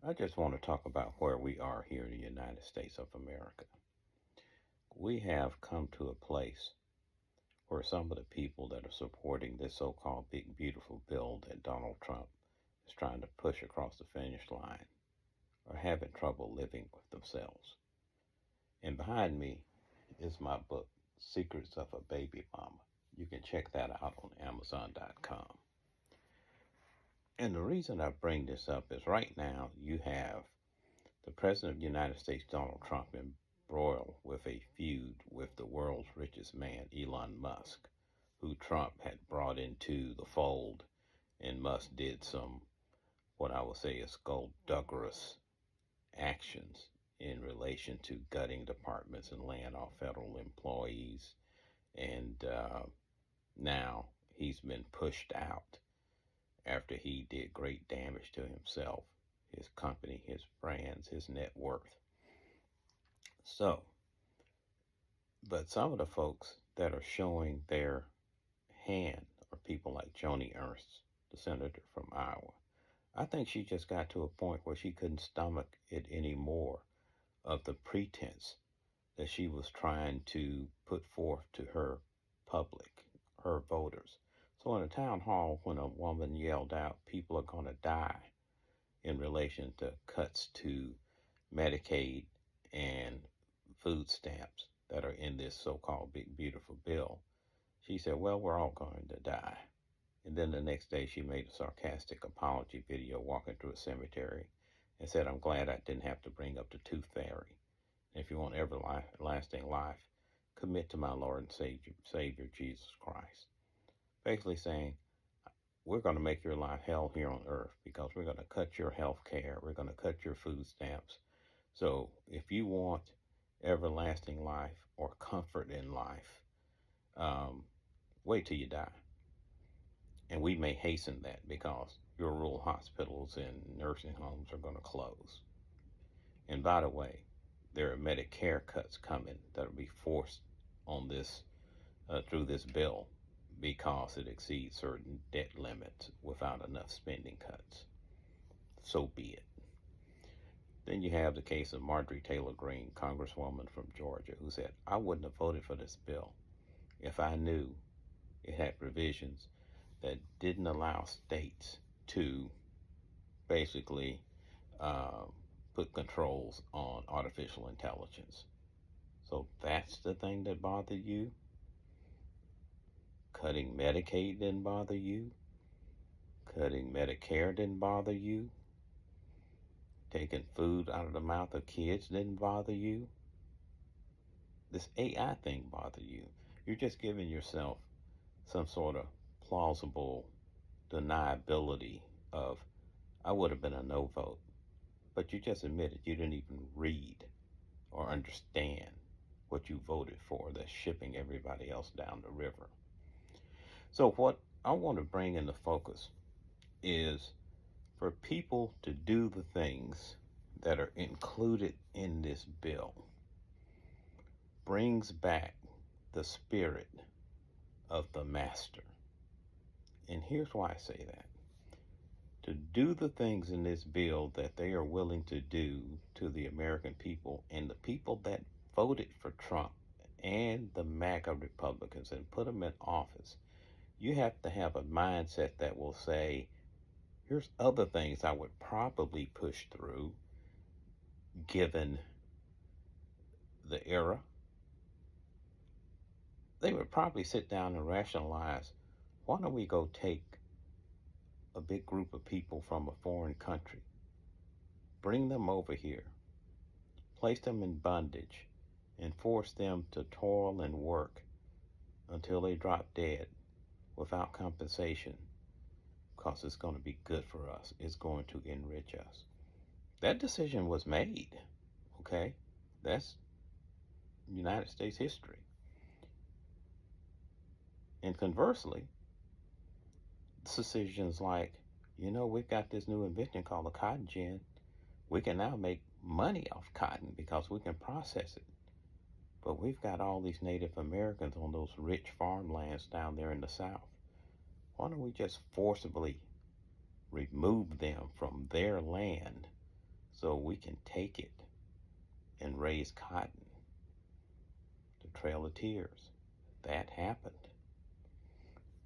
I just want to talk about where we are here in the United States of America. We have come to a place where some of the people that are supporting this so called big, beautiful bill that Donald Trump is trying to push across the finish line are having trouble living with themselves. And behind me is my book, Secrets of a Baby Mama. You can check that out on Amazon.com. And the reason I bring this up is right now you have the President of the United States, Donald Trump, embroiled with a feud with the world's richest man, Elon Musk, who Trump had brought into the fold, and Musk did some, what I would say is skullduggerous actions in relation to gutting departments and laying off federal employees. And now he's been pushed out after he did great damage to himself, his company, his brands, his net worth. So, but some of the folks that are showing their hand are people like Joni Ernst, the senator from Iowa. I think she just got to a point where she couldn't stomach it anymore of the pretense that she was trying to put forth to her public, her voters. So in a town hall, when a woman yelled out, people are going to die in relation to cuts to Medicaid and food stamps that are in this so-called big beautiful bill, she said, well, we're all going to die. And then the next day she made a sarcastic apology video walking through a cemetery and said, I'm glad I didn't have to bring up the tooth fairy. And if you want everlasting life, commit to my Lord and Savior Jesus Christ. Basically saying, we're going to make your life hell here on earth because we're going to cut your health care. We're going to cut your food stamps. So if you want everlasting life or comfort in life, wait till you die. And we may hasten that because your rural hospitals and nursing homes are going to close. And by the way, there are Medicare cuts coming that will be forced on this through this bill because it exceeds certain debt limits without enough spending cuts. So be it. Then you have the case of Marjorie Taylor Greene, Congresswoman from Georgia, who said, I wouldn't have voted for this bill if I knew it had provisions that didn't allow states to basically put controls on artificial intelligence. So that's the thing that bothered you? Cutting Medicaid didn't bother you? Cutting Medicare didn't bother you? Taking food out of the mouth of kids didn't bother you? This AI thing bothered you? You're just giving yourself some sort of plausible deniability of, I would have been a no vote. But you just admitted you didn't even read or understand what you voted for that's shipping everybody else down the river. So what I want to bring into focus is for people to do the things that are included in this bill brings back the spirit of the master. And here's why I say that. To do the things in this bill that they are willing to do to the American people and the people that voted for Trump and the MAGA Republicans and put them in office, you have to have a mindset that will say, here's other things I would probably push through given the era. They would probably sit down and rationalize, why don't we go take a big group of people from a foreign country, bring them over here, place them in bondage, and force them to toil and work until they drop dead without compensation, because it's going to be good for us. It's going to enrich us. That decision was made, okay? That's United States history. And conversely, decisions like, we've got this new invention called the cotton gin. We can now make money off cotton because we can process it. But we've got all these Native Americans on those rich farmlands down there in the South. Why don't we just forcibly remove them from their land so we can take it and raise cotton. The Trail of Tears. That happened.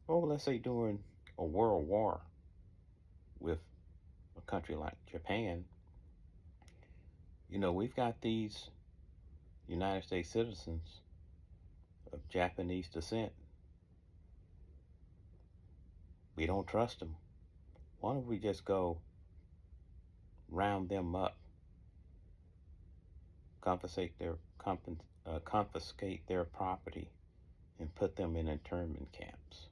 Or let's say during a world war with a country like Japan, we've got these United States citizens of Japanese descent. We don't trust them. Why don't we just go round them up, confiscate their property, and put them in internment camps?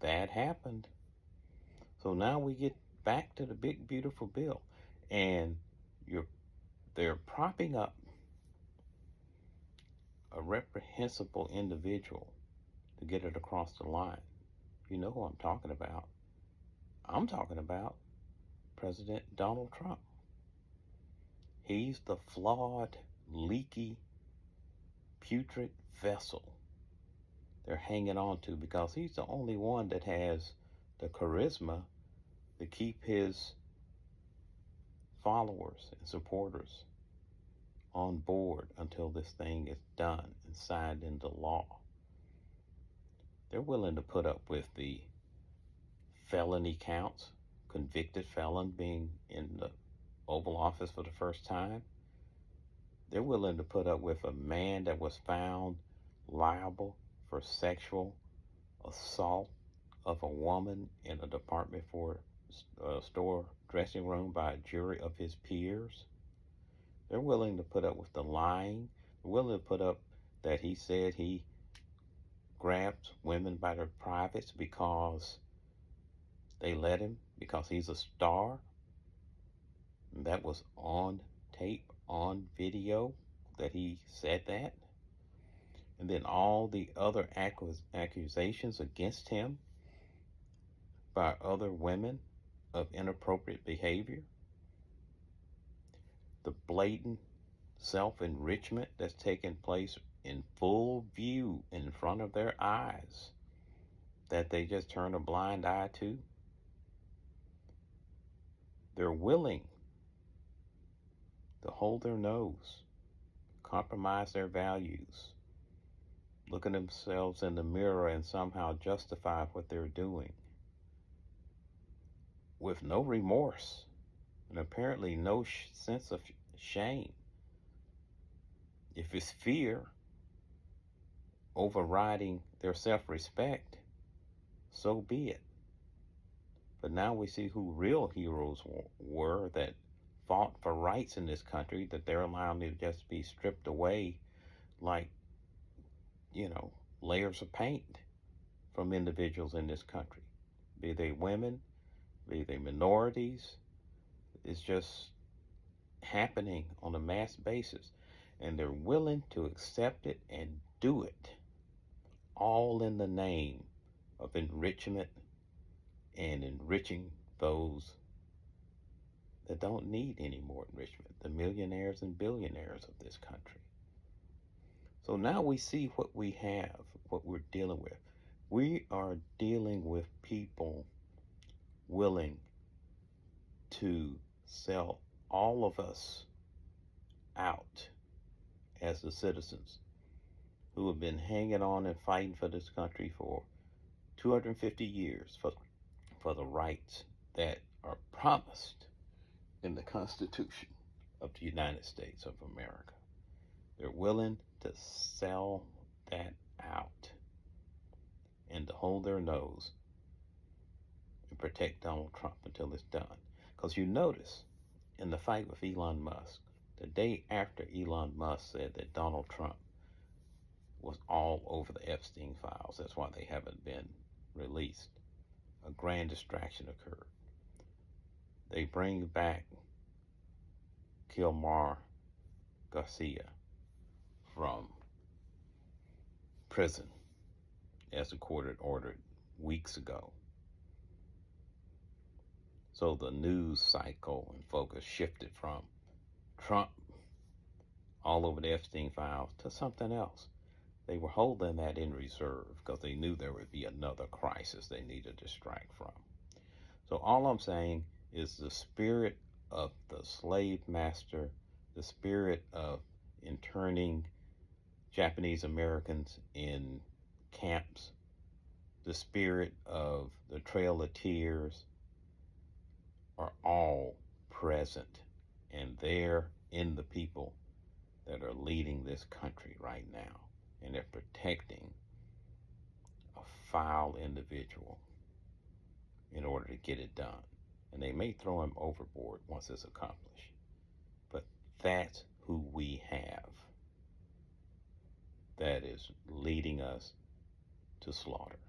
That happened. So now we get back to the big beautiful bill, and they're propping up a reprehensible individual to get it across the line. You know who I'm talking about. I'm talking about President Donald Trump. He's the flawed, leaky, putrid vessel they're hanging on to because he's the only one that has the charisma to keep his followers and supporters on board until this thing is done and signed into law. They're willing to put up with the felony counts, convicted felon being in the Oval Office for the first time. They're willing to put up with a man that was found liable for sexual assault of a woman in a department store dressing room by a jury of his peers. They're willing to put up with the lying. They're willing to put up that he said he grabs women by their privates because they let him, because he's a star. And that was on tape, on video, that he said that. And then all the other accusations against him by other women of inappropriate behavior. The blatant self-enrichment that's taking place in full view in front of their eyes that they just turn a blind eye to. They're willing to hold their nose, compromise their values, look at themselves in the mirror and somehow justify what they're doing with no remorse and apparently no sense of shame. If it's fear overriding their self-respect, so be it. But now we see who real heroes were that fought for rights in this country, that they're allowing to just be stripped away like, layers of paint from individuals in this country. Be they women, be they minorities. It's just happening on a mass basis. And they're willing to accept it and do it, all in the name of enrichment and enriching those that don't need any more enrichment, the millionaires and billionaires of this country. So now we see what we have, what we're dealing with. We are dealing with people willing to sell all of us out as the citizens who have been hanging on and fighting for this country for 250 years for the rights that are promised in the Constitution of the United States of America. They're willing to sell that out and to hold their nose and protect Donald Trump until it's done. Because you notice in the fight with Elon Musk, the day after Elon Musk said that Donald Trump was all over the Epstein files, that's why they haven't been released, a grand distraction occurred. They bring back Kilmar Garcia from prison, as the court had ordered weeks ago. So the news cycle and focus shifted from Trump all over the Epstein files to something else. They were holding that in reserve because they knew there would be another crisis they needed to distract from. So all I'm saying is the spirit of the slave master, the spirit of interning Japanese Americans in camps, the spirit of the Trail of Tears are all present. And they're in the people that are leading this country right now. And they're protecting a foul individual in order to get it done. And they may throw him overboard once it's accomplished. But that's who we have that is leading us to slaughter.